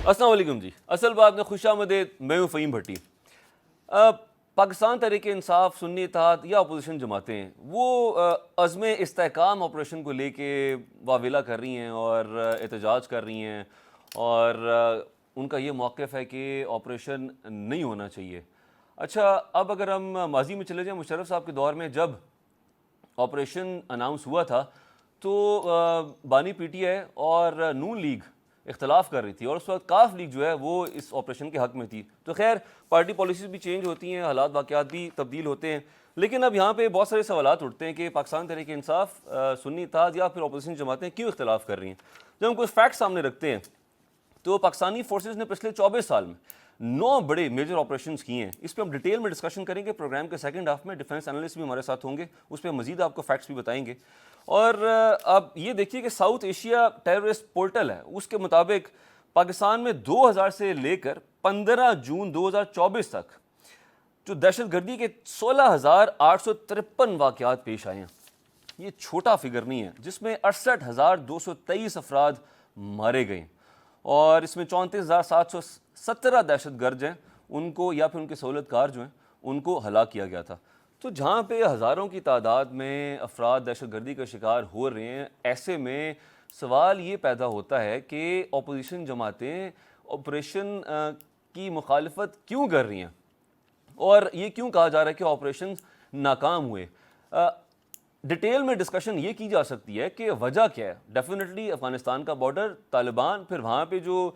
السلام علیکم جی. اصل بات میں خوش آمدید. میں ہوں فہیم بھٹی. پاکستان تحریک انصاف، سنی اتحاد یا اپوزیشن جماعتیں وہ عزم استحکام آپریشن کو لے کے واویلا کر رہی ہیں اور احتجاج کر رہی ہیں، اور ان کا یہ موقف ہے کہ آپریشن نہیں ہونا چاہیے. اچھا، اب اگر ہم ماضی میں چلے جائیں، مشرف صاحب کے دور میں جب آپریشن اناؤنس ہوا تھا تو بانی پی ٹی آئی اور نون لیگ اختلاف کر رہی تھی، اور اس وقت کاف لیگ جو ہے وہ اس آپریشن کے حق میں تھی. تو خیر، پارٹی پالیسیز بھی چینج ہوتی ہیں، حالات واقعات بھی تبدیل ہوتے ہیں، لیکن اب یہاں پہ بہت سارے سوالات اٹھتے ہیں کہ پاکستان تحریک انصاف، سنی اتحاد یا پھر اپوزیشن جماعتیں کیوں اختلاف کر رہی ہیں. جب ہم کچھ فیکٹ سامنے رکھتے ہیں تو پاکستانی فورسز نے پچھلے 24 سال میں 9 بڑے میجر آپریشنز کیے ہیں. اس پہ ہم ڈیٹیل میں ڈسکشن کریں گے. پروگرام کے سیکنڈ ہاف میں ڈیفنس انالسٹ بھی ہمارے ساتھ ہوں گے، اس پہ مزید آپ کو فیکٹس بھی بتائیں گے. اور اب یہ دیکھیے کہ ساؤتھ ایشیا ٹیررسٹ پورٹل ہے، اس کے مطابق پاکستان میں 2000 سے لے کر 15 جون 2024 تک جو دہشت گردی کے 16,853 واقعات پیش آئے ہیں. یہ چھوٹا فگر نہیں ہے، جس میں 68,223 افراد مارے گئے، اور اس میں 34,717 دہشت گرد ہیں ان کو یا پھر ان کے سہولت کار جو ہیں ان کو ہلاک کیا گیا تھا. تو جہاں پہ ہزاروں کی تعداد میں افراد دہشت گردی کا شکار ہو رہے ہیں، ایسے میں سوال یہ پیدا ہوتا ہے کہ اپوزیشن جماعتیں آپریشن کی مخالفت کیوں کر رہی ہیں، اور یہ کیوں کہا جا رہا ہے کہ آپریشن ناکام ہوئے. ڈیٹیل میں ڈسکشن یہ کی جا سکتی ہے کہ وجہ کیا ہے. ڈیفینیٹلی افغانستان کا بارڈر، طالبان، پھر وہاں پہ جو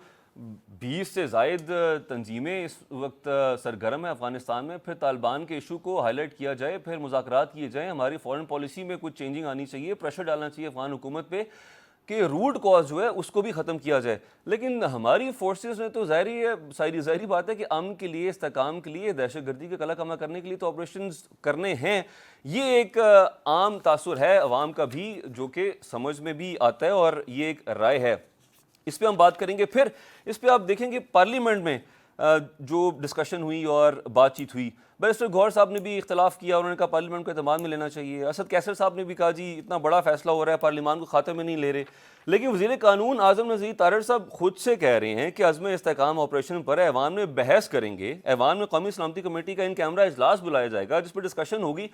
20 سے زائد تنظیمیں اس وقت سرگرم ہیں افغانستان میں، پھر طالبان کے ایشو کو ہائی لائٹ کیا جائے، پھر مذاکرات کیے جائیں. ہماری فورن پالیسی میں کچھ چینجنگ آنی چاہیے، پریشر ڈالنا چاہیے افغان حکومت پہ کہ روٹ کاز جو ہے اس کو بھی ختم کیا جائے. لیکن ہماری فورسز نے تو ظاہری بات ہے کہ امن کے لیے، استحکام کے لیے، دہشت گردی کا قلع کما کرنے کے لیے تو آپریشنز کرنے ہیں. یہ ایک عام تاثر ہے عوام کا بھی، جو کہ سمجھ میں بھی آتا ہے، اور یہ ایک رائے ہے. اس پہ ہم بات کریں گے. پھر اس پہ آپ دیکھیں گے پارلیمنٹ میں جو ڈسکشن ہوئی اور بات چیت ہوئی، بیرسٹر گوہر صاحب نے بھی اختلاف کیا، انہوں نے کہا پارلیمنٹ کو اعتماد میں لینا چاہیے. اسد کیسر صاحب نے بھی کہا جی اتنا بڑا فیصلہ ہو رہا ہے، پارلیمان کو خاطے میں نہیں لے رہے. لیکن وزیر قانون اعظم نذیر طارڑ صاحب خود سے کہہ رہے ہیں کہ عزم استحکام آپریشن پر ایوان میں بحث کریں گے. ایوان میں قومی سلامتی کمیٹی کا ان کیمرہ اجلاس بلایا جائے گا جس پہ ڈسکشن ہوگی.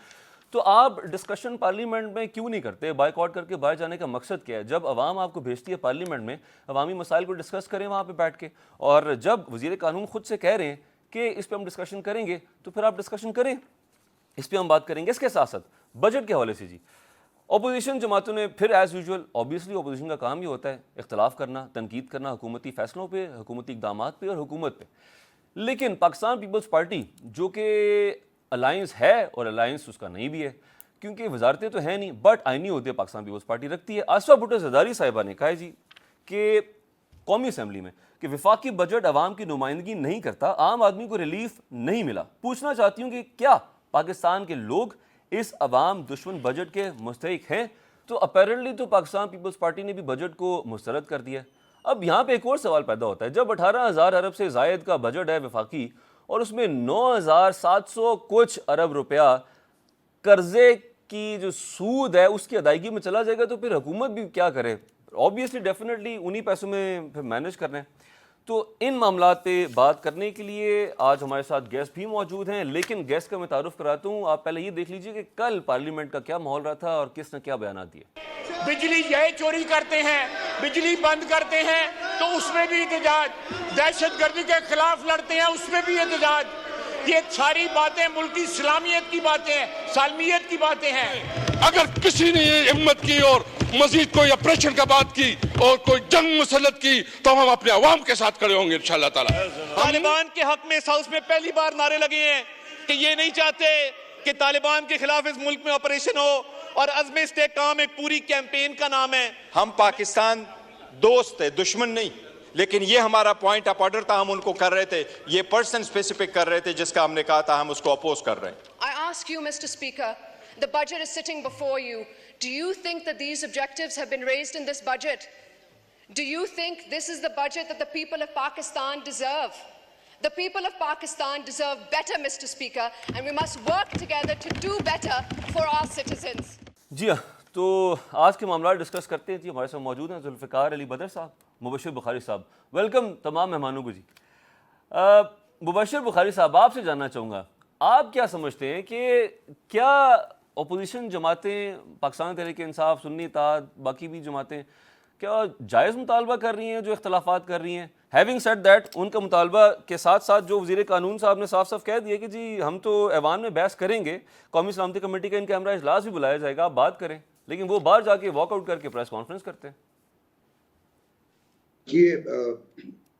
تو آپ ڈسکشن پارلیمنٹ میں کیوں نہیں کرتے؟ بائیک آؤٹ کر کے باہر جانے کا مقصد کیا ہے؟ جب عوام آپ کو بھیجتی ہے پارلیمنٹ میں، عوامی مسائل کو ڈسکس کریں وہاں پہ بیٹھ کے. اور جب وزیر قانون خود سے کہہ رہے ہیں کہ اس پہ ہم ڈسکشن کریں گے تو پھر آپ ڈسکشن کریں. اس پہ ہم بات کریں گے. اس کے ساتھ ساتھ بجٹ کے حوالے سے جی اپوزیشن جماعتوں نے پھر ایز یوزول، اوبیسلی اپوزیشن کا کام یہ ہوتا ہے اختلاف کرنا، تنقید کرنا حکومتی فیصلوں پہ، حکومتی اقدامات پہ اور حکومت پہ. لیکن پاکستان پیپلز پارٹی جو کہ الائنس ہے، اور الائنس اس کا نہیں بھی ہے کیونکہ وزارتیں تو ہیں نہیں، بٹ آئینی عہدے پاکستان پیپلز پارٹی رکھتی ہے. آصفہ بھٹو زرداری صاحبہ نے کہا ہے جی کہ قومی اسمبلی میں کہ وفاقی بجٹ عوام کی نمائندگی نہیں کرتا، عام آدمی کو ریلیف نہیں ملا. پوچھنا چاہتی ہوں کہ کیا پاکستان کے لوگ اس عوام دشمن بجٹ کے مستحق ہیں؟ تو اپیرنٹلی تو پاکستان پیپلز پارٹی نے بھی بجٹ کو مسترد کر دیا. اب یہاں پہ ایک اور سوال پیدا ہوتا ہے، جب 18,000 ارب سے زائد کا بجٹ ہے وفاقی، اور اس میں 9,700 کچھ ارب روپیہ قرضے کی جو سود ہے اس کی ادائیگی میں چلا جائے گا، تو پھر حکومت بھی کیا کرے؟ اوبیسلی ڈیفینیٹلی انہی پیسوں میں پھر مینیج کرنا ہے. تو ان معاملات پہ بات کرنے کے لیے آج ہمارے ساتھ گیسٹ بھی موجود ہیں. لیکن گیسٹ کا میں تعارف کراتا ہوں. آپ پہلے یہ دیکھ لیجئے کہ کل پارلیمنٹ کا کیا ماحول رہا تھا اور کس نے کیا بیانات دیے. بجلی یہ چوری کرتے ہیں، بجلی بند کرتے ہیں تو اس میں بھی احتجاج، دہشت گردی کے خلاف لڑتے ہیں اس میں بھی احتجاج. یہ ساری باتیں ملک کی اسلامیت کی باتیں ہیں، سالمیت کی باتیں ہیں. اگر کسی نے یہ ہمت کی اور مزید کوئی اپریشن کا بات کی اور کوئی جنگ مسلط کی تو ہم اپنے عوام کے ساتھ کھڑے ہوں گے انشاءاللہ تعالی. طالبان کے حق میں ساؤتھ میں پہلی بار نعرے لگے ہیں کہ یہ نہیں چاہتے کہ طالبان کے خلاف اس ملک میں آپریشن ہو، اور عزم استحکام ایک پوری کیمپین کا نام ہے. ہم پاکستان دوست ہے، دشمن نہیں، لیکن یہ ہمارا پوائنٹ آف آرڈر تھا، ہم ان کو کر رہے تھے. یہ پرسن اسپیسیفک کر رہے تھے جس کا ہم نے کہا تھا ہم اس کو اپوز کر رہے ہیں. I ask you, Mr. Speaker, the budget is sitting before you. Do you think that these objectives have been raised in this budget? Do you think this is the budget that the people of Pakistan deserve? The people of Pakistan deserve better, Mr. Speaker, and we must work together to do better for our citizens. جی ہاں، تو آج کے معاملات discuss کرتے ہیں. جی ہمارے ساتھ موجود ہیں ذوالفقار علی بدر صاحب، مبشر بخاری صاحب. ویلکم تمام مہمانوں کو. جی مبشر بخاری صاحب, آپ سے جاننا چاہوں گا, آپ کیا سمجھتے ہیں کہ کیا اپوزیشن جماعتیں, پاکستان تحریک انصاف, سنی اتحاد, باقی بھی جماعتیں کیا جائز مطالبہ کر رہی ہیں جو اختلافات کر رہی ہیں؟ ہیونگ سیڈ دیٹ, ان کا مطالبہ کے ساتھ ساتھ جو وزیر قانون صاحب نے صاف صاف کہہ دیا کہ جی ہم تو ایوان میں بحث کریں گے, قومی سلامتی کمیٹی کا ان کیمرہ اجلاس بھی بلایا جائے گا, آپ بات کریں, لیکن وہ باہر جا کے واک آؤٹ کر کے پریس کانفرنس کرتے ہیں. یہ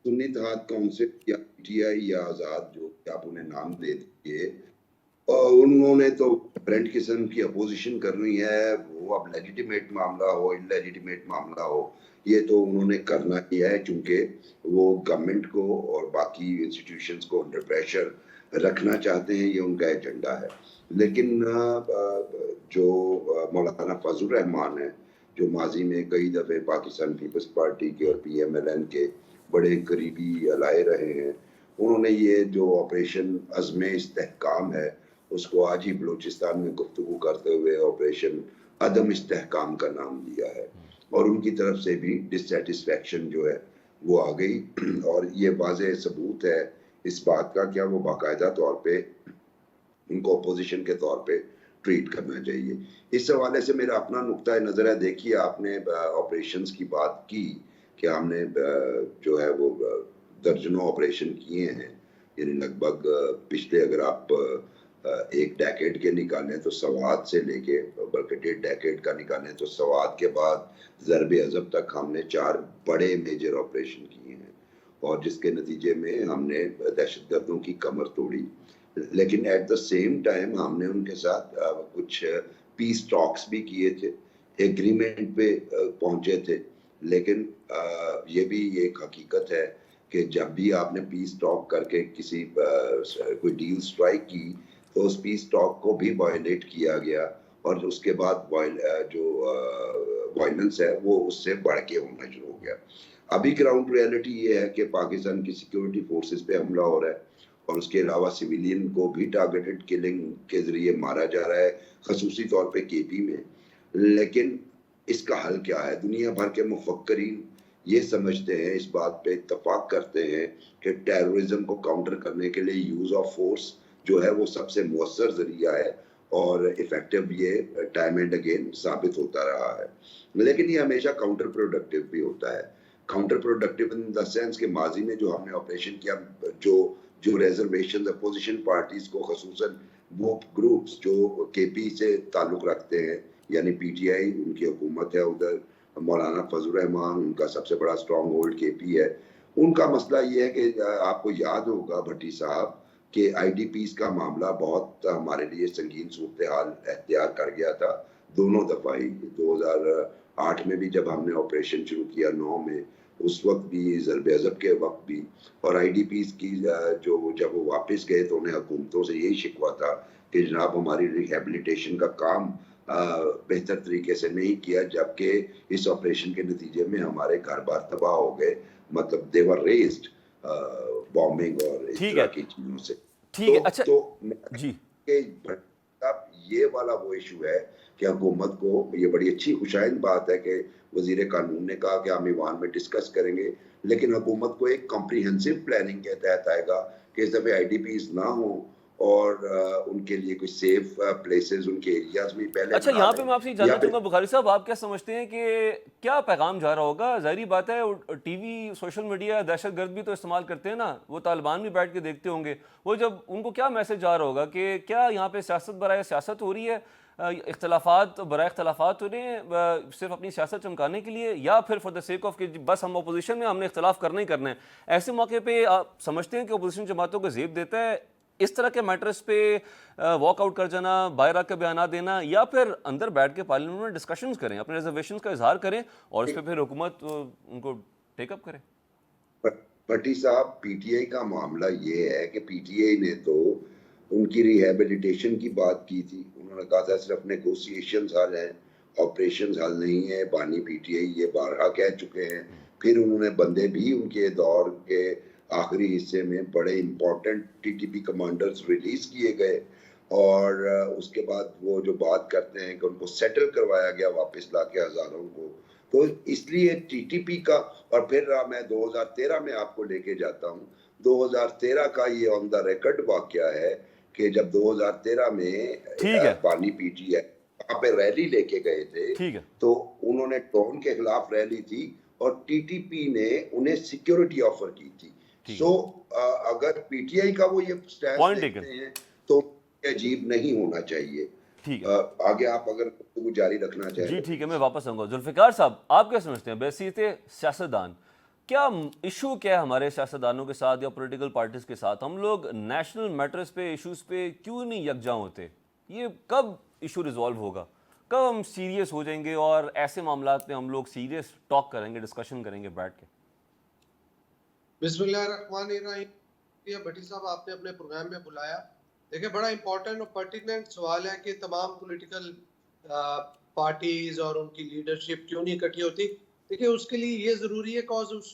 سنی اتحاد کونسل یا پی ٹی آئی یا آزاد جو آپ انہیں نام دے دیے, انہوں نے تو ڈفرینٹ قسم کی اپوزیشن کرنی ہے, وہ اب لیجیٹیمیٹ معاملہ ہو, ان لیجیٹیمیٹ معاملہ ہو, یہ تو انہوں نے کرنا ہی ہے, چونکہ وہ گورنمنٹ کو اور باقی انسٹیٹیوشنز کو انڈر پریشر رکھنا چاہتے ہیں, یہ ان کا ایجنڈا ہے. لیکن جو مولانا فضل الرحمان ہیں, جو ماضی میں کئی دفعے پاکستان پیپلز پارٹی کے اور پی ایم ایل این کے بڑے قریبی الائے رہے ہیں, انہوں نے یہ جو آپریشن عزم استحکام ہے اس کو آج ہی بلوچستان میں گفتگو کرتے ہوئے آپریشن عدم استحکام کا نام دیا ہے, اور ان کی طرف سے بھی ڈسسیٹسفیکشن جو ہے وہ آ گئی, اور یہ واضح ثبوت ہے اس بات کا کیا وہ باقاعدہ طور پہ ان کو اپوزیشن کے طور پہ ٹریٹ کرنا چاہیے. اس حوالے سے میرا اپنا نقطۂ نظر ہے. دیکھیے, آپ نے آپریشنز کی بات کی کہ ہم نے جو ہے وہ درجنوں آپریشن کیے ہیں, یعنی لگ بھگ پچھلے اگر آپ ایک ڈیکیڈ کے نکالیں تو سوات سے لے کے, بلکہ 1.5 ڈیکیڈ کا نکالیں تو سوات کے بعد ضرب عضب تک ہم نے 4 بڑے میجر آپریشن کیے ہیں, اور جس کے نتیجے میں ہم نے دہشت گردوں کی کمر توڑی. لیکن ایٹ دا سیم ٹائم ہم نے ان کے ساتھ کچھ پیس ٹاکس بھی کیے تھے, ایگریمنٹ پہ پہنچے تھے. لیکن یہ بھی ایک حقیقت ہے کہ جب بھی آپ نے پیس ٹاک کر کے کسی کوئی ڈیل سٹرائک کی تو اس پیس ٹاک کو بھی وائلیٹ کیا گیا, اور اس کے بعد جو وائلنس ہے وہ اس سے بڑھ کے ہونا شروع ہو گیا. ابھی گراؤنڈ ریئلٹی یہ ہے کہ پاکستان کی سیکیورٹی فورسز پہ حملہ ہو رہا ہے, اور اس کے علاوہ سویلین کو بھی ٹارگیٹڈ کلنگ کے ذریعے مارا جا رہا ہے, خصوصی طور پہ کے پی میں. لیکن اس کا حل کیا ہے؟ دنیا بھر کے مفکرین یہ سمجھتے ہیں, اس بات پہ اتفاق کرتے ہیں کہ ٹیررزم کو کاؤنٹر کرنے کے لیے یوز آف فورس جو ہے وہ سب سے مؤثر ذریعہ ہے, اور ایفیکٹو یہ ٹائم اینڈ اگین ثابت ہوتا رہا ہے. لیکن یہ ہمیشہ کاؤنٹر پروڈکٹیو بھی ہوتا ہے. Counter productive in the sense کہ ماضی میں جو ہم نے آپریشن کیا, جو ریزرویشن اپوزیشن پارٹیز کو, خصوصاً وہ گروپس جو کے پی سے تعلق رکھتے ہیں, یعنی پی ٹی آئی ان کی حکومت ہے ادھر, مولانا فضل الرحمان ان کا سب سے بڑا اسٹرانگ ہولڈ کے پی ہے. ان کا مسئلہ یہ ہے کہ آپ کو یاد ہوگا بھٹی صاحب کہ آئی ڈی پیز کا معاملہ بہت ہمارے لیے سنگین صورتحال اختیار کر گیا تھا دونوں دفعہ ہی. 2008 میں بھی جب ہم نے آپریشن شروع کیا 9 میں, اس وقت بھی, ضرب عضب کے وقت بھی, اور آئی ڈی پیز کی جو جب وہ واپس گئے تو انہیں حکومتوں سے یہی شکوہ تھا کہ جناب ہماری ریہیبلیٹیشن کا کام بہتر طریقے سے نہیں کیا, جبکہ اس آپریشن کے نتیجے میں ہمارے گھر بار تباہ ہو گئے, مطلب they were raised بامبنگ اور اس طرح کی چیزوں سے. ٹھیک ہے, اچھا جی, یہ والا وہ ایشو ہے کہ حکومت کو, یہ بڑی اچھی خوشائند بات ہے کہ وزیر قانون نے کہا کہ ہم ایوان میں ڈسکس کریں گے, لیکن حکومت کو ایک کمپریہنسو پلاننگ کے تحت آئے گا کہ اس دفعہ آئی ڈی پیز نہ ہوں اور ان کے لیے کوئی سیف پلیسز ان کے ایریاز میں پہلے. اچھا, یہاں پہ میں آپ سے جاننا چاہوں گا بخاری صاحب, آپ کیا سمجھتے ہیں کہ کیا پیغام جا رہا ہوگا؟ ظاہری بات ہے ٹی وی, سوشل میڈیا, دہشت گرد بھی تو استعمال کرتے ہیں نا, وہ طالبان بھی بیٹھ کے دیکھتے ہوں گے, وہ جب ان کو کیا میسج جا رہا ہوگا کہ کیا یہاں پہ سیاست برائے سیاست ہو رہی ہے, اختلافات برائے اختلافات ہو رہے ہیں صرف اپنی سیاست چمکانے کے لیے, یا پھر فار دا سیک آف کہ بس ہم اپوزیشن میں, ہم نے اختلاف کرنا ہی کرنا ہے. ایسے موقع پہ آپ سمجھتے ہیں کہ اپوزیشن جماعتوں کو زیب دیتا ہے اس طرح کے میٹرز پہ واک آؤٹ کر جانا, باہر آ کے بیانات دینا, یا پھر اندر بیٹھ کے پارلیمنٹ میں ڈسکشنز کریں, اپنے ریزرویشنز کا اظہار کریں, اور اس پہ پھر حکومت ان کو ٹیک اپ کرے؟ بھٹی صاحب, پی ٹی آئی کا معاملہ یہ ہے کہ پی ٹی آئی نے تو ان کی ریہیبلیٹیشن کی بات کی تھی, انہوں نے کہا تھا صرف نیگوسیشنز حل ہیں, آپریشنز حل نہیں ہے. بانی پی ٹی آئی یہ بارہا کہہ چکے ہیں. پھر انہوں نے بندے بھی ان کے دور کے آخری حصے میں بڑے important T T P commanders release کیے گئے, اور اس کے بعد وہ جو بات کرتے ہیں کہ ان کو سیٹل کروایا گیا واپس لا کے ہزاروں کو, تو اس لیے ٹی ٹی پی کا، اور پھر میں 2013 میں آپ کو لے کے جاتا ہوں. 2013 کا یہ آن دا ریکارڈ واقعہ ہے کہ جب 2013 میں بانی پی ٹی آئی وہاں پہ ریلی لے کے گئے تھے تو انہوں نے ڈرون کے خلاف ریلی تھی اور ٹی ٹی پی نے انہیں سیکیورٹی آفر کی تھی. سو اگر پی ٹی آئی کا وہ یہ سٹینڈ دیکھتے ہیں تو عجیب نہیں ہونا چاہیے. آگے آپ اگر گفتگو جاری رکھنا چاہیں. جی ٹھیک ہے، میں واپس آؤں گا. ذوالفقار صاحب، آپ کیا سمجھتے ہیں بحیثیت سیاستدان کیا ایشو کیا ہے ہمارے سیاستدانوں کے ساتھ یا پولیٹیکل پارٹیز کے ساتھ؟ ہم لوگ نیشنل میٹرز پہ، ایشوز پہ کیوں نہیں یکجا ہوتے؟ یہ کب ایشو ریزالو ہوگا؟ کب ہم سیریس ہو جائیں گے اور ایسے معاملات پہ ہم لوگ سیریس ٹاک کریں گے، ڈسکشن کریں گے بیٹھ کے؟ بسم اللہ الرحمن الرحیم. بھٹی صاحب، آپ نے اپنے پروگرام میں بلایا. دیکھیں، بڑا امپورٹنٹ اور پرٹیننٹ سوال ہے کہ تمام پولیٹیکل پارٹیز اور ان کی لیڈرشپ کیوں نہیں اکٹھی ہوتی. دیکھیں، اس کے لیے یہ ضروری ہے، کاز اس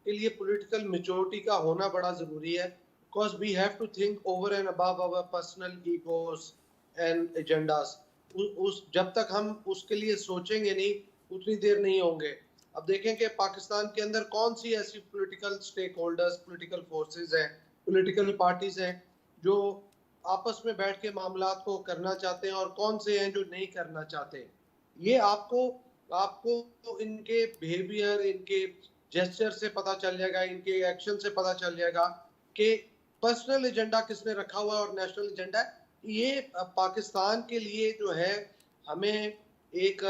کے لیے پولیٹیکل میچورٹی کا ہونا بڑا ضروری ہے. Cause we have to think over and above our personal egos and agendas. جب تک ہم اس کے لیے سوچیں گے نہیں، اتنی دیر نہیں ہوں گے. اب دیکھیں کہ پاکستان کے اندر کون سی ایسی political stake holders, political forces ہیں، پولیٹیکل پارٹیز ہیں جو آپس میں بیٹھ کے معاملات کو کرنا چاہتے ہیں اور کون سے ہیں جو نہیں کرنا چاہتے. یہ آپ کو ان کے بیہیویئر، ان کے جیسچر سے پتہ چل جائے گا، ان کے ایکشن سے پتہ چل جائے گا کہ پرسنل ایجنڈا کس نے رکھا ہوا ہے اور نیشنل ایجنڈا ہے. یہ پاکستان کے لیے جو ہے ہمیں ایک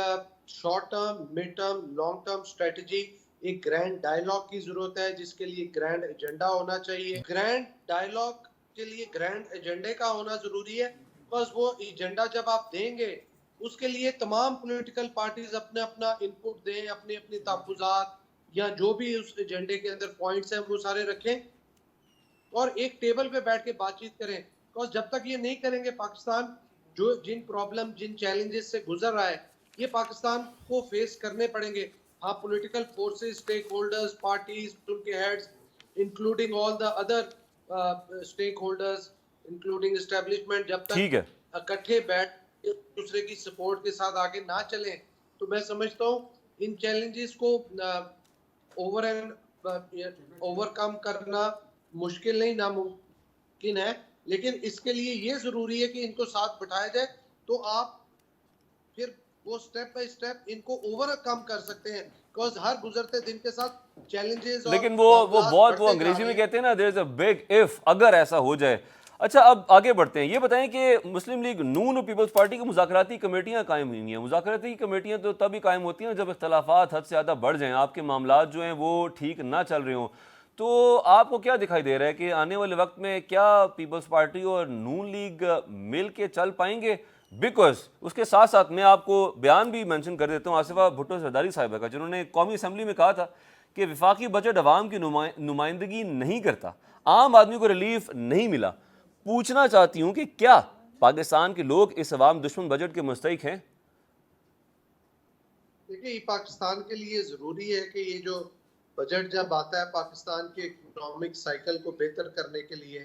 short term, mid term, long term strategy, ایک گرینڈ ڈائلاگ کی ضرورت ہے جس کے لیے گرینڈ ایجنڈا ہونا چاہیے. گرینڈ ڈائلاگ کے لیے گرینڈ ایجنڈے کا ہونا ضروری ہے. بس وہ ایجنڈا جب آپ دیں گے اس کے لیے تمام پولیٹیکل پارٹیز اپنے اپنا انپٹ دیں، اپنے اپنے تحفظات یا جو بھی اس ایجنڈے کے اندر پوائنٹس ہیں وہ سارے رکھیں اور ایک ٹیبل پہ بیٹھ کے بات چیت کریں. بس جب تک یہ نہیں کریں گے، پاکستان جو جن پرابلم، جن چیلنجز سے گزر رہا ہے، یہ پاکستان کو فیس کرنے پڑیں گے. ہاں، political forces, stakeholders, parties, ان کے heads, including all the other stakeholders including establishment, جب تک اکٹھے بیٹھ دوسرے کی سپورٹ کے ساتھ آگے نہ چلیں تو میں سمجھتا ہوں ان چیلنجز کو اوور کم کرنا مشکل نہیں، ناممکن ہے. لیکن اس کے لیے یہ ضروری ہے کہ ان کو ساتھ بٹھایا جائے تو آپ پھر وہ سٹیپ بائی سٹیپ ان کو اوور کم کر سکتے ہیں. بیکاز ہر گزرتے دن کے ساتھ چیلنجز، لیکن وہ انگریزی میں کہتے ہیں نا، دیر از اے بگ اف، اگر ایسا ہو جائے. اچھا، اب آگے بڑھتے ہیں. یہ بتائیں کہ مسلم لیگ نون اور پیپلز پارٹی کی مذاکراتی کمیٹیاں قائم ہوئی ہیں. مذاکراتی کمیٹیاں تو تبھی قائم ہوتی ہیں جب اختلافات حد سے زیادہ بڑھ جائیں، آپ کے معاملات جو ہیں وہ ٹھیک نہ چل رہے ہوں. تو آپ کو کیا دکھائی دے رہا ہے کہ آنے والے وقت میں کیا پیپلز پارٹی اور نون لیگ مل کے چل پائیں گے؟ بیکاز اس کے ساتھ ساتھ میں آپ کو بیان بھی مینشن کر دیتا ہوں آصفہ بھٹو زرداری صاحبہ کا، جنہوں نے قومی اسمبلی میں کہا تھا کہ وفاقی بجٹ عوام کی نمائندگی نہیں کرتا، عام آدمی کو ریلیف نہیں ملا. پوچھنا چاہتی ہوں کہ کیا پاکستان کے لوگ اس عوام دشمن بجٹ کے مستحق ہیں؟ دیکھیں، پاکستان کے لیے ضروری ہے کہ یہ جو بجٹ جب آتا ہے پاکستان کے اکنامک سائیکل کو بہتر کرنے کے لیے،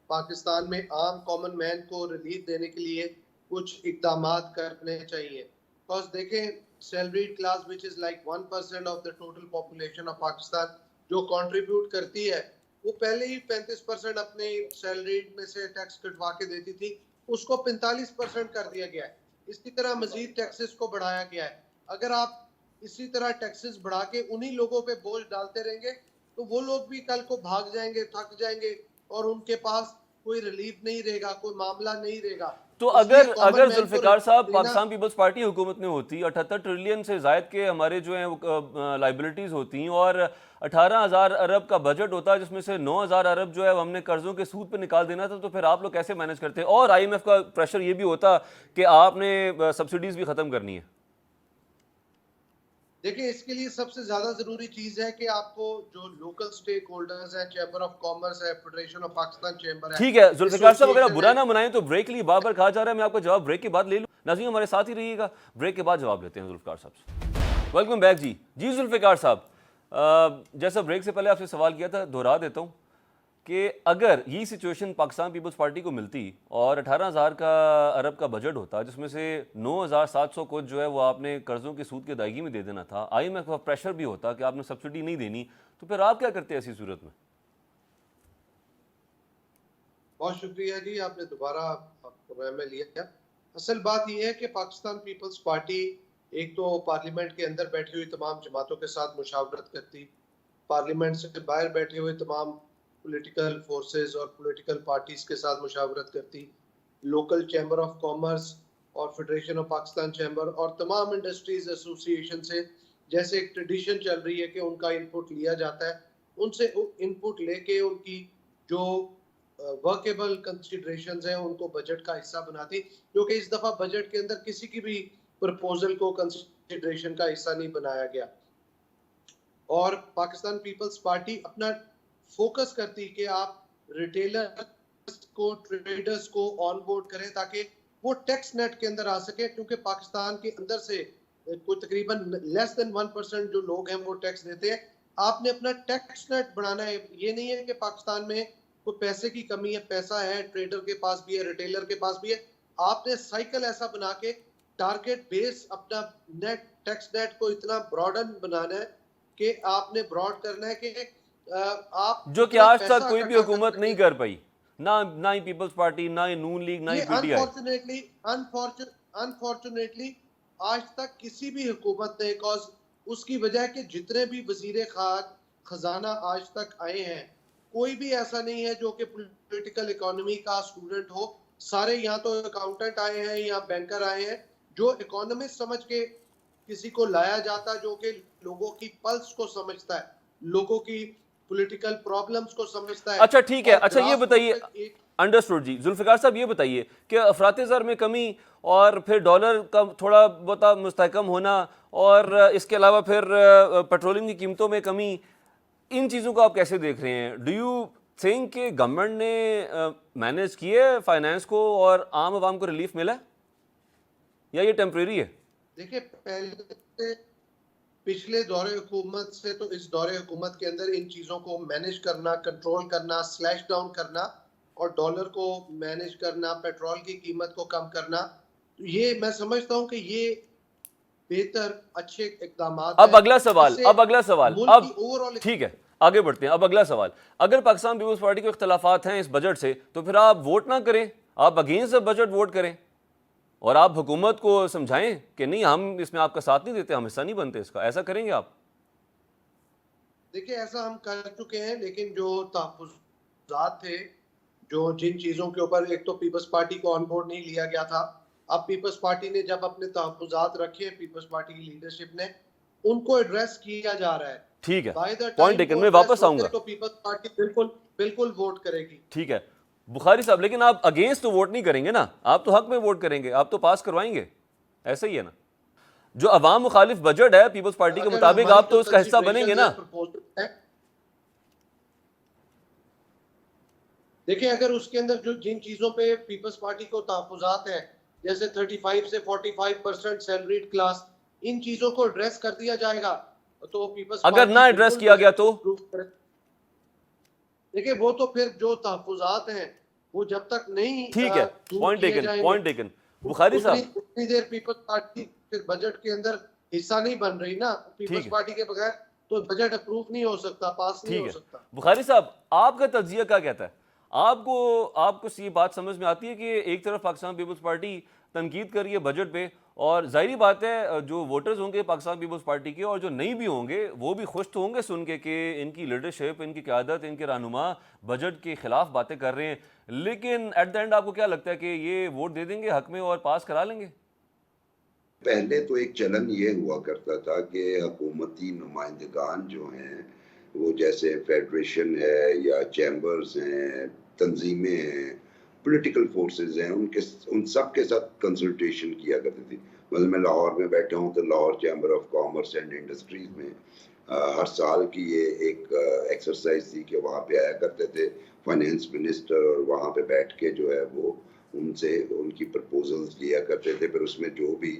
پاکستان میں عام کامن مین کو ریلیف دینے کے لیے کچھ اقدامات کرنے چاہیے. بس دیکھیں، salaried class which is like 1% of the total population of Pakistan جو کنٹریبیوٹ کرتی ہے، وہ پہلے ہی 35% اپنے سیلریڈ میں سے ٹیکس کٹوا کے دیتی تھی، اس کو 45% کر دیا گیا ہے. اسی طرح مزید ٹیکسز کو بڑھایا گیا ہے. اگر آپ اسی طرح ٹیکسز بڑھا کے انہی لوگوں پہ بوجھ ڈالتے رہیں گے تو وہ لوگ بھی کل کو بھاگ جائیں گے، تھک جائیں گے اور ان کے پاس کوئی ریلیف نہیں رہے گا، کوئی معاملہ نہیں رہے گا. تو اگر ذوالفقار صاحب پاکستان پیپلز پارٹی حکومت میں ہوتی، 78 ٹریلین سے زائد کے ہمارے جو ہیں لائبلٹیز ہوتی ہیں اور 18,000 ارب کا بجٹ ہوتا ہے جس میں سے 9,000 ارب جو ہے ہم نے قرضوں کے سود پہ نکال دینا تھا، تو پھر آپ لوگ کیسے مینج کرتے؟ اور آئی ایم ایف کا پریشر یہ بھی ہوتا کہ آپ نے سبسڈیز بھی ختم کرنی ہے. دیکھیں، اس کے لیے سب سے زیادہ ضروری چیز ہے کہ آپ کو جو لوکل سٹیک ہولڈرز ہیں، چیمبر آف کامرس ہے، فیڈریشن آف پاکستان چیمبر ہے. ٹھیک ہے ذوالفقار صاحب، اگر آپ برا نہ منائیں تو بریک کے لیے بار بار کہا جا رہا ہے، میں آپ کا جواب بریک کے بعد لے لوں. ناظرین ہمارے ساتھ ہی رہیے گا، بریک کے بعد جواب لیتے ہیں ذوالفقار صاحب سے. Welcome back. جی ذوالفقار صاحب، جیسا بریک سے پہلے آپ سے سوال کیا تھا، دہرا دیتا ہوں کہ اگر یہ سچویشن پاکستان پیپلز پارٹی کو ملتی اور 18,000 ارب کا بجٹ ہوتا جس میں سے 9,700 کچھ جو ہے وہ آپ نے قرضوں کی سود کی ادائیگی میں دے دینا تھا, آئی ایم ایف کا پریشر بھی ہوتا کہ آپ نے سبسڈی نہیں دینی, تو پھر آپ کیا کرتے ایسی صورت میں؟ بہت شکریہ جی, آپ نے دوبارہ پروگرام میں لیا. اصل بات یہ ہے کہ پاکستان پیپلز پارٹی ایک تو پارلیمنٹ کے اندر بیٹھی ہوئی تمام جماعتوں کے ساتھ مشاورت کرتی, پارلیمنٹ سے باہر بیٹھے ہوئے تمام پولیٹیکل فورسز اور پولیٹیکل پارٹیز کے ساتھ مشاورت کرتی, لوکل چیمبر آف کامرس اور فیڈریشن آف پاکستان چیمبر اور تمام انڈسٹریز ایسوسی ایشن سے, جیسے ایک ٹریڈیشن چل رہی ہے کہ ان کا انپٹ لیا جاتا ہے, ان سے انپٹ لے کے ان کی جو ورکیبل کنسیڈریشنز ہیں ان کو بجٹ کا حصہ بناتی, جو کہ اس دفعہ بجٹ کے اندر کسی کی بھی پرپوزل کو کنسیڈریشن کا حصہ نہیں بنایا گیا. اور پاکستان پیپلز پارٹی اپنا فوکس کرتی کہ آپ ریٹیلرز کو, ٹریڈرز کو آن بورڈ کریں تاکہ وہ ٹیکس نیٹ کے اندر آ سکے, کیونکہ پاکستان کے اندر سے کوئی تقریباً لیس دین 1% جو لوگ ہیں وہ ٹیکس دیتے ہیں. آپ نے اپنا ٹیکس نیٹ بڑھانا ہے. یہ نہیں ہے کہ پاکستان میں کوئی پیسے کی کمی ہے, پیسہ ہے, ٹریڈر کے پاس بھی ہے, ریٹیلر کے پاس بھی ہے. آپ نے سائیکل ایسا بنا کے ٹارگٹ بیس اپنا نیٹ ٹیکس نیٹ کو اتنا براڈن بنانا ہے کہ آپ نے براڈ کرنا ہے کہ آپ, جو کہ آج تک کوئی بھی حکومت نہیں کر پائی, نہ ہی پیپلز پارٹی, نہ ہی نون لیگ, نہ ہی پی ٹی آئی. انفارچونیٹلی آج تک کسی بھی حکومت نے, کاز اس کی وجہ ہے کہ جتنے بھی وزیر خزانہ آج تک آئے ہیں کوئی بھی ایسا نہیں ہے جو کہ پولیٹیکل اکانومی کا اسٹوڈنٹ ہو. سارے یہاں تو اکاؤنٹنٹ آئے ہیں یا بینکر آئے ہیں, جو اکانومسٹ سمجھ کے کسی کو لایا جاتا جو کہ لوگوں کی پلس کو سمجھتا ہے, لوگوں کی پولیٹیکل پرابلمز کو سمجھتا ہے. اچھا ٹھیک ہے, اچھا یہ بتائیے, انڈرسٹوڈ جی. ذوالفقار صاحب یہ بتائیے کہ افراط زر میں کمی اور پھر ڈالر کا تھوڑا بہت مستحکم ہونا اور اس کے علاوہ پھر پیٹرولیم کی قیمتوں میں کمی, ان چیزوں کو آپ کیسے دیکھ رہے ہیں؟ ڈو یو تھنک کہ گورنمنٹ نے مینیج کیے فائنانس کو اور عام عوام کو ریلیف ملا یا یہ ٹیمپریری ہے؟ دیکھیں, پہلے پچھلے دور حکومت سے تو اس دور حکومت کے اندر ان چیزوں کو مینیج کرنا, کنٹرول کرنا, سلیش ڈاؤن کرنا اور ڈالر کو مینیج کرنا, پیٹرول کی قیمت کو کم کرنا, یہ میں سمجھتا ہوں کہ یہ بہتر اچھے اقدامات. اب اگلا سوال اب ٹھیک ہے, آگے بڑھتے ہیں. اب اگلا سوال, اگر پاکستان پیپلز پارٹی کے اختلافات ہیں اس بجٹ سے تو پھر آپ ووٹ نہ کریں, آپ اگینسٹ بجٹ ووٹ کریں اور آپ حکومت کو سمجھائیں کہ نہیں ہم اس میں آپ کا ساتھ نہیں دیتے, ہم حصہ نہیں بنتے اس کا. ایسا کریں گے آپ؟ دیکھیں, ایسا ہم کر چکے ہیں, لیکن جو تحفظات تھے, جو جن چیزوں کے اوپر, ایک تو پیپلز پارٹی کو آن بورڈ نہیں لیا گیا تھا. اب پیپلز پارٹی نے جب اپنے تحفظات رکھے, پیپلز پارٹی کی لیڈرشپ نے ان کو ایڈریس کیا جا رہا ہے. ٹھیک ہے, پوائنٹ ٹیکن, میں واپس آؤں گا. تو پیپلز پارٹی بالکل ووٹ کرے گی. ٹھیک ہے بخاری صاحب, لیکن آپ اگینسٹ تو ووٹ نہیں کریں گے نا, آپ تو حق میں ووٹ کریں گے, آپ تو پاس کروائیں گے, ایسا ہی ہے نا؟ جو عوام مخالف بجٹ ہے پیپلز پارٹی کے مطابق آپ تو اس کا حصہ بنیں گے نا. دیکھیں, اگر اس کے اندر جو جن چیزوں پہ پیپلز پارٹی کو تحفظات ہیں, جیسے 35 سے 45% سیلریڈ کلاس, ان چیزوں کو ایڈریس کر دیا جائے گا تو پیپلز پارٹی, اگر نہ ایڈریس کیا گیا تو دیکھیں وہ تو پھر جو تحفظات ہیں وہ جب تک نہیں, ٹھیک ہے, پوائنٹ ٹیکن. بخاری صاحب, اتنی دیر پیپلز پارٹی پھر بجٹ کے اندر حصہ نہیں بن رہی نا. پیپلز پارٹی کے بغیر تو بجٹ اپروو نہیں ہو سکتا, پاس نہیں ہو سکتا. بخاری صاحب, آپ کا تجزیہ کیا کہتا ہے؟ آپ کو یہ بات سمجھ میں آتی ہے کہ ایک طرف پاکستان پیپلز پارٹی تنقید کر رہی ہے بجٹ پہ, اور ظاہری بات ہے جو ووٹرز ہوں گے پاکستان پیپلز پارٹی کے اور جو نہیں بھی ہوں گے وہ بھی خوش تو ہوں گے سن کے کہ ان کی لیڈرشپ, ان کی قیادت, ان کے رہنما بجٹ کے خلاف باتیں کر رہے ہیں, لیکن ایٹ دا اینڈ آپ کو کیا لگتا ہے کہ یہ ووٹ دے دیں گے حق میں اور پاس کرا لیں گے؟ پہلے تو ایک چلن یہ ہوا کرتا تھا کہ حکومتی نمائندگان جو ہیں وہ جیسے فیڈریشن ہے یا چیمبرز ہیں, تنظیمیں ہیں, پولیٹیکل فورسز ہیں, ان سب کے ساتھ کنسلٹیشن کیا کرتی تھی. مثلا میں لاہور میں بیٹھا ہوں تو Lahore chamber of commerce and industries میں ہر سال کی یہ ایک ایکسرسائز تھی کہ وہاں پہ آیا کرتے تھے فائنینس منسٹر, اور وہاں پہ بیٹھ کے جو ہے وہ ان سے ان کی پرپوزلز لیا کرتے تھے. پھر اس میں جو بھی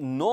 9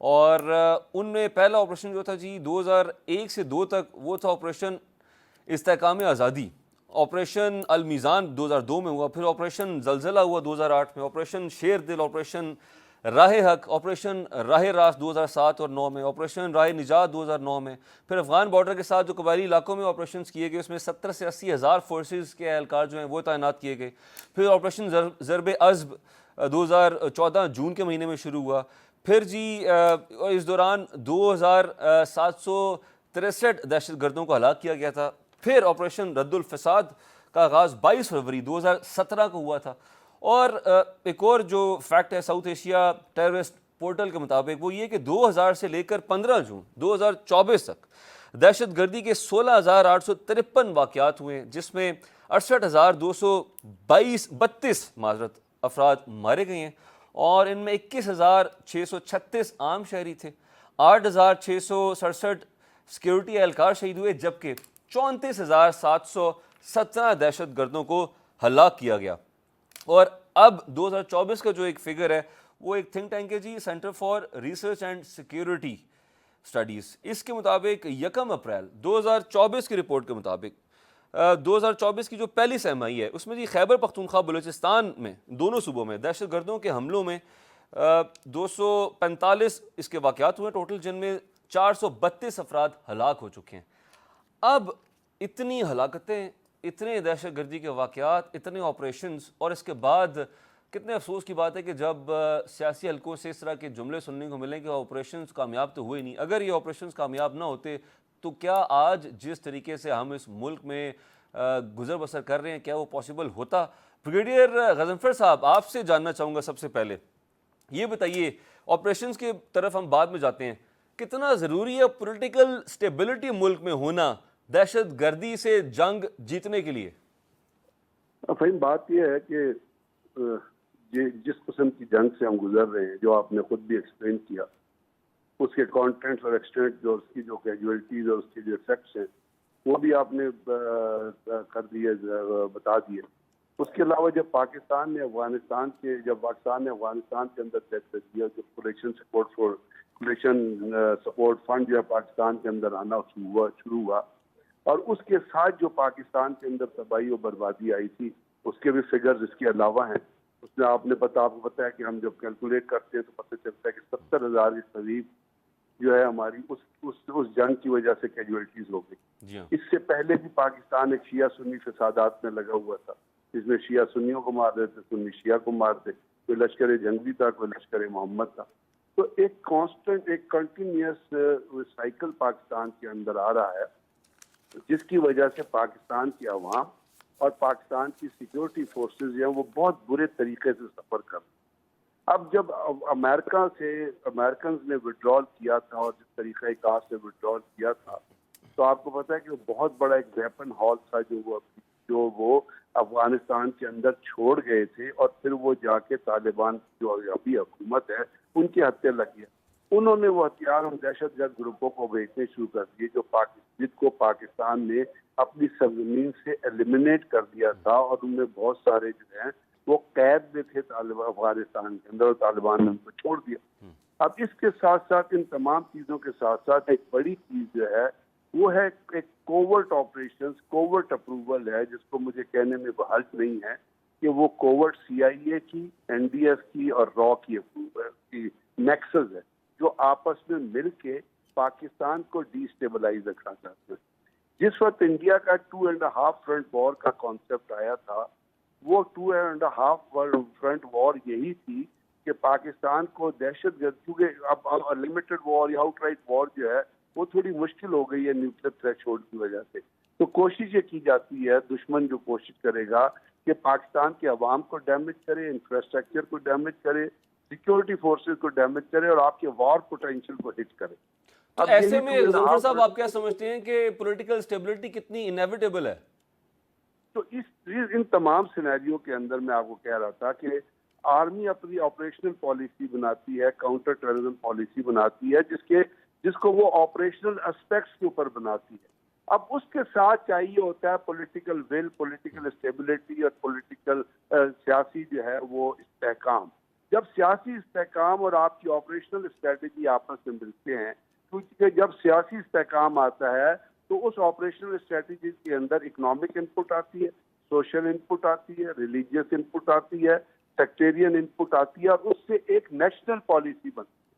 اور ان میں پہلا آپریشن جو تھا جی 2001 سے 2 تک وہ تھا آپریشن استحکام آزادی. آپریشن المیزان 2002 میں ہوا, پھر آپریشن زلزلہ ہوا 2008 میں, آپریشن شیر دل, آپریشن راہ حق, آپریشن راہ راست 2007 اور 9 میں, آپریشن راہ نجات 2009 میں, پھر افغان بارڈر کے ساتھ جو قبائلی علاقوں میں آپریشنز کیے گئے اس میں 70 سے 80 ہزار فورسز کے اہلکار جو ہیں وہ تعینات کیے گئے. پھر آپریشن ضرب عزب 2014 جون کے مہینے میں شروع ہوا. پھر جی اس دوران 2763 دہشت گردوں کو ہلاک کیا گیا تھا. پھر آپریشن رد الفساد کا آغاز 22 فروری 2017 کو ہوا تھا. اور ایک اور جو فیکٹ ہے ساؤتھ ایشیا ٹیررسٹ پورٹل کے مطابق وہ یہ کہ 2000 سے لے کر 15 جون 2024 تک دہشت گردی کے 16,853 واقعات ہوئے, جس میں 68,232 معذرت افراد مارے گئے ہیں, اور ان میں 21,636 عام شہری تھے, 8,667 سیکیورٹی اہلکار شہید ہوئے, جبکہ 34,717 دہشت گردوں کو ہلاک کیا گیا. اور اب 2024 کا جو ایک فگر ہے وہ ایک تھنک ٹینک ہے جی, centre for research and security studies, اس کے مطابق 1 اپریل 2024 کی رپورٹ کے مطابق 2024 کی جو پہلی سرمائی ہے اس میں جی خیبر پختونخوا بلوچستان میں دونوں صوبوں میں دہشت گردوں کے حملوں میں 245 اس کے واقعات ہوئے ٹوٹل, جن میں 432 افراد ہلاک ہو چکے ہیں. اب اتنی ہلاکتیں, اتنے دہشت گردی کے واقعات, اتنے آپریشنز, اور اس کے بعد کتنے افسوس کی بات ہے کہ جب سیاسی حلقوں سے اس طرح کے جملے سننے کو ملیں کہ آپریشنز کامیاب تو ہوئے نہیں. اگر یہ آپریشنز کامیاب نہ ہوتے تو کیا آج جس طریقے سے ہم اس ملک میں گزر بسر کر رہے ہیں کیا وہ پاسبل ہوتا؟ بریگیڈیئر غضنفر صاحب, آپ سے جاننا چاہوں گا سب سے پہلے یہ بتائیے, آپریشنز کی طرف ہم بعد میں جاتے ہیں, کتنا ضروری ہے پولیٹیکل سٹیبلٹی ملک میں ہونا دہشت گردی سے جنگ جیتنے کے لیے؟ فہیم, بات یہ ہے کہ جس قسم کی جنگ سے ہم گزر رہے ہیں, جو آپ نے خود بھی ایکسپلین کیا, اس کے کانٹینٹس اور ایکسٹینٹ, جو اس کی جو کیجویلٹیز اور اس کے جو افیکٹس ہیں وہ بھی آپ نے کر دیے, بتا دیے. اس کے علاوہ جب پاکستان نے افغانستان کے اندر دیا, جو کولیکشن سپورٹ فنڈ جو ہے پاکستان کے اندر آنا شروع ہوا, اور اس کے ساتھ جو پاکستان کے اندر تباہی و بربادی آئی تھی اس کے بھی فگرز اس کے علاوہ ہیں. اس میں آپ کو پتا ہے کہ ہم جب کیلکولیٹ کرتے ہیں تو پتہ چلتا ہے کہ 70,000 کے قریب جو ہے ہماری اس جنگ کی وجہ سے کیجویلٹیز ہو گئی. اس سے پہلے بھی پاکستان ایک شیعہ سنی فسادات میں لگا ہوا تھا, جس میں شیعہ سنیوں کو مار دیتے, سنی شیعہ کو مارتے, کوئی لشکر جنگی تھا, کوئی لشکر محمد تھا. تو ایک کانسٹنٹ, ایک کنٹینیوس سائیکل پاکستان کے اندر آ رہا ہے, جس کی وجہ سے پاکستان کی عوام اور پاکستان کی سیکیورٹی فورسز ہیں وہ بہت برے طریقے سے سفر کر رہے ہیں. اب جب امریکنز نے وڈرال کیا تھا اور جس طریقہ کار سے وڈرال کیا تھا, تو آپ کو پتا ہے کہ وہ بہت بڑا ایک ویپن ہال تھا جو وہ افغانستان کے اندر چھوڑ گئے تھے, اور پھر وہ جا کے طالبان جو ابھی حکومت ہے ان کے ہتھے لگ گیا. انہوں نے وہ ہتھیار ان دہشت گرد گروپوں کو بیچنے شروع کر دیے جن کو پاکستان نے اپنی سرزمین سے ایلیمنیٹ کر دیا تھا, اور ان میں بہت سارے جو ہیں وہ قید میں تھے افغانستان کے اندر, اور طالبان نے ان کو چھوڑ دیا. اب اس کے ساتھ ساتھ, ان تمام چیزوں کے ساتھ ساتھ ایک بڑی چیز جو ہے وہ ہے ایک کوورٹ آپریشنز, کوورٹ اپروول ہے, جس کو مجھے کہنے میں حرج نہیں ہے کہ وہ کوورٹ CIA کی, NDS کی اور را کی نیکسز ہے, جو آپس میں مل کے پاکستان کو ڈی اسٹیبلائز رکھنا چاہتے ہیں. جس وقت انڈیا کا 2.5 فرنٹ وار کا کانسیپٹ آیا تھا, وہ 2.5 فرنٹ وار یہی تھی کہ پاکستان کو دہشت گرد, کیونکہ اب لمیٹڈ وار یا آؤٹ رائٹ وار جو ہے وہ تھوڑی مشکل ہو گئی ہے نیوکلیر تھریش ہولڈ کی وجہ سے, تو کوشش یہ کی جاتی ہے, دشمن جو کوشش کرے گا کہ پاکستان کے عوام کو ڈیمیج کرے, انفراسٹرکچر کو ڈیمیج کرے, سیکیورٹی فورسز کو ڈیمیج کرے, اور آپ کے وار پوٹینشیل کو ہٹ کرے. تو ایسے میں غضنفر صاحب آپ کیا سمجھتے ہیں کہ پولیٹیکل سٹیبلٹی کتنی انیویٹیبل ہے؟ تو ان تمام سینیریو کے اندر میں آپ کو کہہ رہا تھا کہ آرمی اپنی آپریشنل پالیسی بناتی ہے, کاؤنٹر ٹیررزم پالیسی بناتی ہے, جس کو وہ آپریشنل اسپیکٹس کے اوپر بناتی ہے. اب اس کے ساتھ چاہیے ہوتا ہے پولیٹیکل ول, پولیٹیکل اسٹیبلٹی اور پولیٹیکل سیاسی جو ہے وہ استحکام. جب سیاسی استحکام اور آپ کی آپریشنل اسٹریٹجی آپس میں ملتے ہیں، کیونکہ جب سیاسی استحکام آتا ہے تو اس آپریشنل اسٹریٹجی کے اندر اکنامک انپٹ آتی ہے، سوشل انپٹ آتی ہے، ریلیجیس انپٹ آتی ہے، سیکٹیرین انپٹ آتی ہے، اور اس سے ایک نیشنل پالیسی بنتی ہے.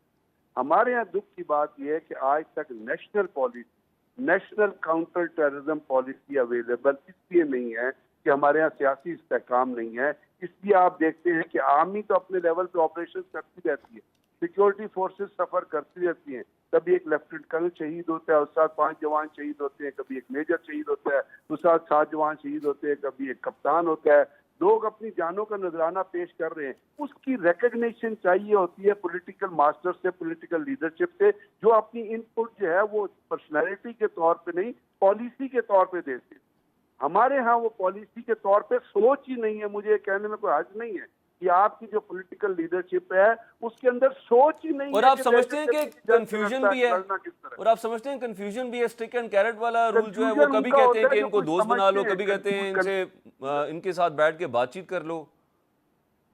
ہمارے یہاں دکھ کی بات یہ ہے کہ آج تک national policy, national counter terrorism policy available اس لیے نہیں ہے کہ ہمارے یہاں سیاسی استحکام نہیں ہے. اس لیے آپ دیکھتے ہیں کہ آرمی تو اپنے لیول پہ آپریشن کرتی رہتی ہے، سیکورٹی فورسز سفر کرتی رہتی ہیں، کبھی ایک لیفٹنٹ کرنل شہید ہوتا ہے، اس ساتھ 5 جوان شہید ہوتے ہیں، کبھی ایک میجر شہید ہوتا ہے، اس ساتھ 7 جوان شہید ہوتے ہیں، کبھی ایک کپتان ہوتا ہے. لوگ اپنی جانوں کا نذرانہ پیش کر رہے ہیں. اس کی ریکگنیشن چاہیے ہوتی ہے پولیٹیکل ماسٹر سے، پولیٹیکل لیڈرشپ سے، جو اپنی ان پٹ جو ہے وہ پرسنالٹی کے طور پہ نہیں، پالیسی کے طور پہ دیتے ہیں. ہمارے ہاں وہ پالیسی کے طور پہ سوچ ہی نہیں ہے. مجھے کہنے میں کوئی حرج نہیں ہے کہ آپ کی جو پولیٹیکل لیڈرشپ ہے اس کے اندر سوچ ہی نہیں ہے. اور آپ سمجھتے ہیں کہ کنفیوژن بھی ہے، اور آپ سمجھتے ہیں کنفیوژن بھی ہے، اسٹک اینڈ کیرٹ والا رول جو ہے وہ کبھی کہتے ہیں کہ ان کو دوست بنا لو، کبھی کہتے ہیں ان کے ساتھ بیٹھ کے بات چیت کر لو.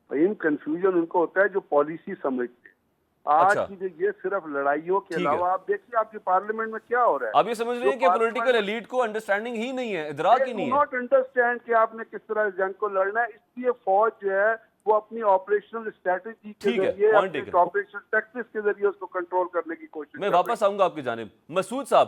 کنفیوژن ان کو ہوتا ہے جو پالیسی سمجھتے ہیں. آج کی جو یہ صرف لڑائیوں کے علاوہ آپ دیکھیے آپ کی پارلیمنٹ میں کیا ہو رہا ہے. آپ یہ سمجھ رہے ہیں کہ پولیٹیکل ایلیٹ کو انڈرسٹینڈنگ ہی نہیں ہے، ادراک ہی نہیں ہے. ناٹ انڈرسٹینڈ کہ آپ نے کس طرح جنگ کو لڑنا ہے. اس لیے فوج جو ہے وہ اپنی آپریشنل اسٹریٹجی کے ذریعے، آپریشنل ٹیکٹکس کے ذریعے اس کو کنٹرول کرنے کی کوشش. میں واپس آؤں گا آپ کی جانب. مسعود صاحب،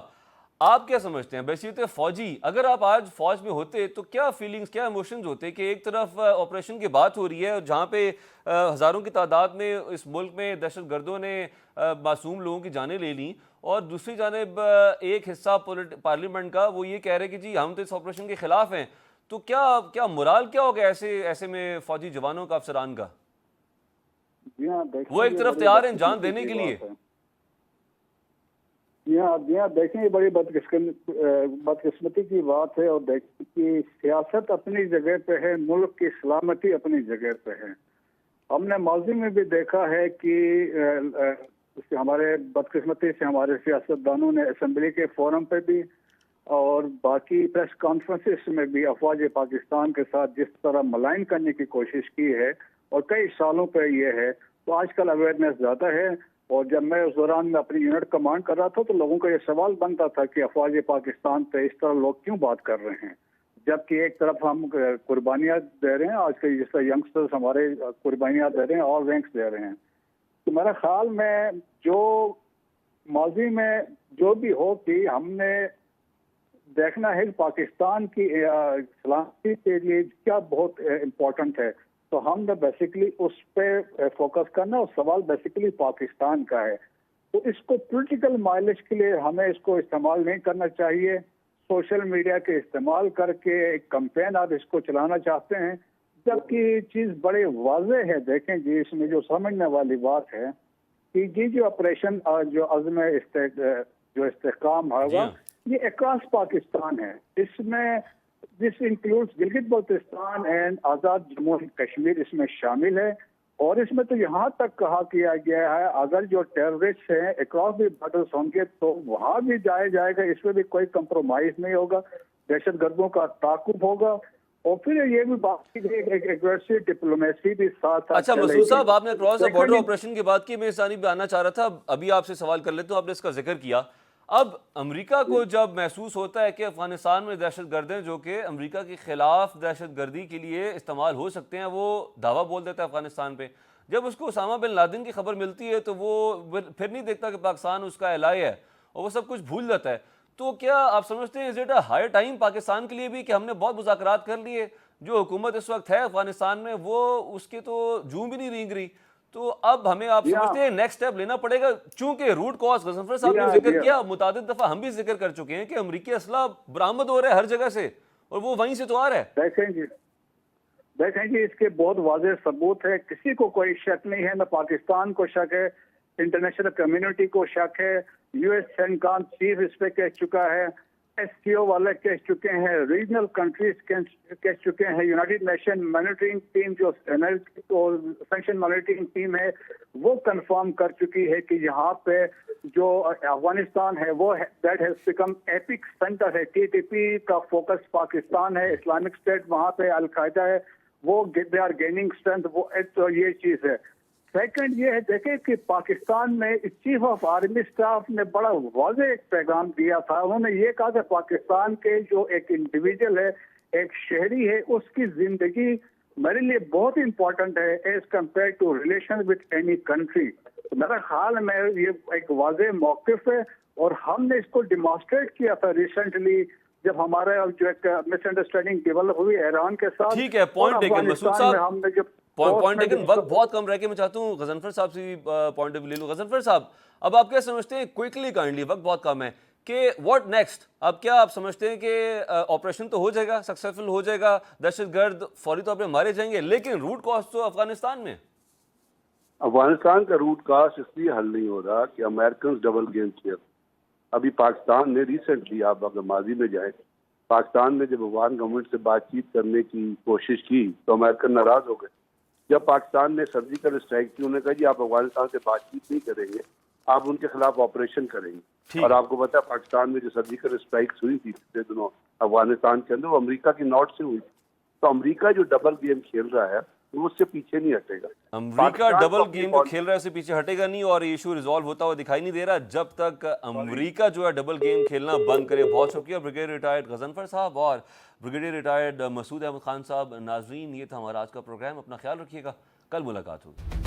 آپ کیا سمجھتے ہیں بحیثیت فوجی، اگر آپ آج فوج میں ہوتے تو کیا فیلنگز، کیا ایموشنز ہوتے کہ ایک طرف آپریشن کی بات ہو رہی ہے جہاں پہ ہزاروں کی تعداد میں اس ملک میں دہشت گردوں نے معصوم لوگوں کی جانیں لے لیں، اور دوسری جانب ایک حصہ پارلیمنٹ کا وہ یہ کہہ رہے کہ جی ہم تو اس آپریشن کے خلاف ہیں، تو کیا مرال کیا ہوگا ایسے میں فوجی جوانوں کا، افسران کا؟ وہ ایک طرف تیار ہیں جان دینے کے لیے. یہاں دیکھیں یہ بڑی بدقسمتی کی بات ہے، اور دیکھیں کہ سیاست اپنی جگہ پہ ہے، ملک کی سلامتی اپنی جگہ پہ ہے. ہم نے ماضی میں بھی دیکھا ہے کہ ہمارے بدقسمتی سے ہمارے سیاستدانوں نے اسمبلی کے فورم پہ بھی اور باقی پریس کانفرنسز میں بھی افواج پاکستان کے ساتھ جس طرح ملائن کرنے کی کوشش کی ہے، اور کئی سالوں پہ یہ ہے. تو آج کل اویئرنیس زیادہ ہے، اور جب میں اس دوران میں اپنی یونٹ کمانڈ کر رہا تھا تو لوگوں کا یہ سوال بنتا تھا کہ افواج پاکستان پہ اس طرح لوگ کیوں بات کر رہے ہیں، جبکہ ایک طرف ہم قربانیاں دے رہے ہیں. آج کے جس طرح ینگسٹرز ہمارے قربانیاں دے رہے ہیں، اور رینکس دے رہے ہیں. تو میرا خیال میں جو ماضی میں جو بھی ہو کہ ہم نے دیکھنا ہے پاکستان کی سلامتی کے لیے کیا بہت امپورٹنٹ ہے، تو ہم نے بیسیکلی اس پہ فوکس کرنا. اور سوال بیسیکلی پاکستان کا ہے، تو اس کو پولیٹیکل مائلیج کے لیے ہمیں اس کو استعمال نہیں کرنا چاہیے. سوشل میڈیا کے استعمال کر کے ایک کمپین آپ اس کو چلانا چاہتے ہیں، جبکہ یہ چیز بڑے واضح ہے. دیکھیں جی اس میں جو سمجھنے والی بات ہے کہ جی جو آپریشن جو عزم جو استحکام ہوگا یہ اکراس پاکستان ہے. اس میں this includes Gilgit Baltistan and Azad Jammu and Kashmir اس میں شامل ہے. اور اس میں تو یہاں تک کہا کیا گیا ہے اگر جو ٹیررسٹ ہیں اکراس بھی بارڈرز ہوں گے تو وہاں بھی جایا جائے گا. اس میں بھی کوئی کمپرومائز نہیں ہوگا، دہشت گردوں کا تعاقب ہوگا. اور پھر یہ بھی بات کی ایگریسو ڈپلومیسی بھی ساتھ. اچھا مسعود صاحب، آپ نے کراس دا بارڈر آپریشن کی بات کی، میں ثانی بھی آنا چاہ رہا تھا. ابھی آپ سے سوال کر لیتا ہوں، آپ نے اس کا ذکر کیا. اب امریکہ کو جب محسوس ہوتا ہے کہ افغانستان میں دہشت گرد ہیں جو کہ امریکہ کے خلاف دہشت گردی کے لیے استعمال ہو سکتے ہیں، وہ دعویٰ بول دیتا ہے افغانستان پہ. جب اس کو اسامہ بن لادن کی خبر ملتی ہے تو وہ پھر نہیں دیکھتا کہ پاکستان اس کا الائے ہے، اور وہ سب کچھ بھول جاتا ہے. تو کیا آپ سمجھتے ہیں is it a high time Pakistan کے لیے بھی کہ ہم نے بہت مذاکرات کر لیے، جو حکومت اس وقت ہے افغانستان میں وہ اس کی تو جوں بھی نہیں رینگ رہی، تو اب ہمیں آپ سمجھتے ہیں نیکسٹ اسٹیپ لینا پڑے گا؟ چونکہ روٹ کاز غضنفر صاحب نے ذکر کیا، متعدد دفعہ ہم بھی ذکر کر چکے ہیں کہ امریکی اسلحہ برآمد ہو رہا ہے ہر جگہ سے، اور وہ وہیں سے تو آ رہا ہے. دیکھیں جی اس کے بہت واضح ثبوت ہے، کسی کو کوئی شک نہیں ہے، نہ پاکستان کو شک ہے، انٹرنیشنل کمیونٹی کو شک ہے. یو ایس سینکان چیف اس پہ کہہ چکا ہے، ایس سی او والے کہہ چکے ہیں، ریجنل کنٹریز کہہ چکے ہیں، یونائٹڈ نیشن مانیٹرنگ ٹیم جو سینکشن مانیٹرنگ ٹیم ہے وہ کنفرم کر چکی ہے کہ یہاں پہ جو افغانستان ہے وہ that has become epic centre ہے. ٹی ٹی پی کا فوکس پاکستان ہے، اسلامک اسٹیٹ وہاں پہ، القاعدہ ہے، وہ دے آر گیننگ اسٹرینتھ. وہ یہ چیز ہے. سیکنڈ یہ ہے دیکھیں کہ پاکستان میں چیف آف آرمی اسٹاف نے بڑا واضح ایک پیغام دیا تھا. انہوں نے یہ کہا کہ پاکستان کے جو ایک انڈیویجل ہے, ایک شہری ہے, اس کی زندگی میرے لیے بہت امپورٹنٹ ہے as compare to relation with any country. میرا خیال میں یہ ایک واضح موقف ہے, اور ہم نے اس کو ڈیمانسٹریٹ کیا تھا ریسنٹلی جب ہمارے جو ایک مس انڈرسٹینڈنگ ڈیولپ ہوئی ایران کے ساتھ. ٹھیک ہے, پوائنٹ ٹیکن. مسعود صاحب ہم نے جب پوائنٹ ٹیکن. وقت بہت کم رہ کے میں چاہتا ہوں غضنفر صاحب سے بھی پوائنٹ آف ویو لے لوں. غضنفر صاحب, اب آپ کیا سمجھتے ہیں, کوئکلی کائنڈلی, وقت بہت کم ہے, کہ واٹ نیکسٹ؟ اب کیا آپ سمجھتے ہیں کہ آپریشن تو ہو جائے گا, سکسیسفل ہو جائے گا, دہشت گرد فوری طور پہ مارے جائیں گے, لیکن روٹ کاز تو افغانستان میں. افغانستان کا روٹ کاز اس لیے حل نہیں ہو رہا کہ امریکنز ڈبل گیم کھیل. ابھی پاکستان نے ریسنٹلی, آپ اگر ماضی میں جائیں, پاکستان نے جب افغان گورنمنٹ سے بات چیت کرنے کی کوشش کی تو امریکن ناراض ہو گئے. جب پاکستان نے سرجیکل اسٹرائک کی, انہوں نے کہا جی آپ افغانستان سے بات چیت نہیں کریں گے, آپ ان کے خلاف آپریشن کریں گے. اور آپ کو پتا ہے پاکستان میں جو سرجیکل اسٹرائکس ہوئی تھی پچھلے دنوں افغانستان کے اندر, وہ امریکہ کی نوٹ سے ہوئی تھی. تو امریکہ جو ڈبل گیم کھیل رہا ہے وہ اس سے پیچھے نہیں ہٹے گا. امریکہ ڈبل گیم جو کھیل رہا ہے اس سے پیچھے ہٹے گا نہیں, اور یہ ایشو ریزالو ہوتا ہوا دکھائی نہیں دے رہا جب تک امریکہ جو ہے ڈبل گیم کھیلنا بند کرے. بہت شکریہ بریگیڈیئر ریٹائرڈ غضنفر صاحب اور بریگیڈیئر ریٹائرڈ مسعود احمد خان صاحب. ناظرین, یہ تھا ہمارا آج کا پروگرام. اپنا خیال رکھیے گا, کل ملاقات ہوگی.